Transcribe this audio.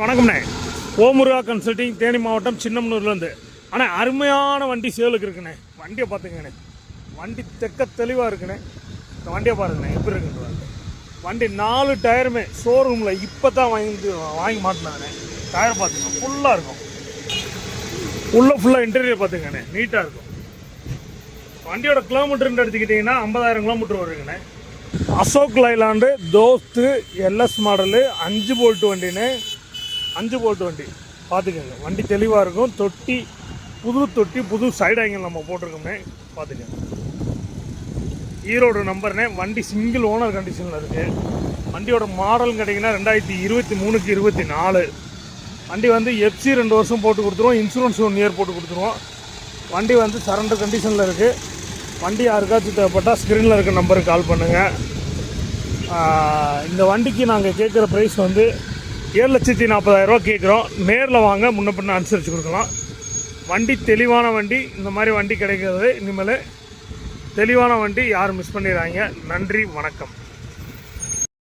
வணக்கம்ண்ணே. ஓமுருகா consulting, Theni மாவட்டம் சின்னமனூர்லேருந்து. ஆனால் அருமையான வண்டி சேலுக்கு இருக்குண்ணே. வண்டியை பார்த்துக்கண்ணே, வண்டி தெக்க தெளிவாக இருக்குண்ணே. இந்த வண்டியை பாருங்கண்ணே எப்படி இருக்குன்னு. வண்டி 4 டயருமே ஷோரூமில் இப்போ தான் வாங்கி மாட்டினாங்கண்ணே. டயர் பார்த்துங்க ஃபுல்லாக இருக்கும். உள்ளே ஃபுல்லாக இன்டீரியர் பார்த்துங்கண்ணே, நீட்டாக இருக்கும். வண்டியோட கிலோமீட்டர்னு எடுத்துக்கிட்டிங்கன்னா 50,000 கிலோமீட்டர் வருங்கண்ணே. Ashok Leyland Dost LS model 5 bolt வண்டின்னு. 5 போல்ட் வண்டி பார்த்துக்கோங்க. வண்டி தெளிவாக இருக்கும். தொட்டி புது சைடு ஆங்கிள் நம்ம போட்டிருக்கோம்னே, பார்த்துக்கோங்க. ஈரோடு நம்பர்னே. வண்டி சிங்கிள் ஓனர் கண்டிஷனில் இருக்குது. வண்டியோட மாடல்னு கேட்டிங்கன்னா 2023க்கு 24. வண்டி வந்து எஃப்சி 2 வருஷம் போட்டு கொடுத்துருவோம். இன்சூரன்ஸ் 1 இயர் போட்டு கொடுத்துருவோம். வண்டி வந்து சரண்டர் கண்டிஷனில் இருக்குது. வண்டி யாருக்காச்சும் தேவைப்பட்டால் ஸ்க்ரீனில் இருக்க நம்பருக்கு கால் பண்ணுங்கள். இந்த வண்டிக்கு நாங்கள் கேட்குற ப்ரைஸ் வந்து 7,40,000 கேட்குறோம். நேரில் வாங்க, முன்ன பின்ன அனுசரித்து கொடுக்கலாம். வண்டி தெளிவான வண்டி. இந்த மாதிரி வண்டி கிடைக்கிறது இனிமேல் தெளிவான வண்டி யாரும் மிஸ் பண்ணிடுறாங்க. நன்றி, வணக்கம்.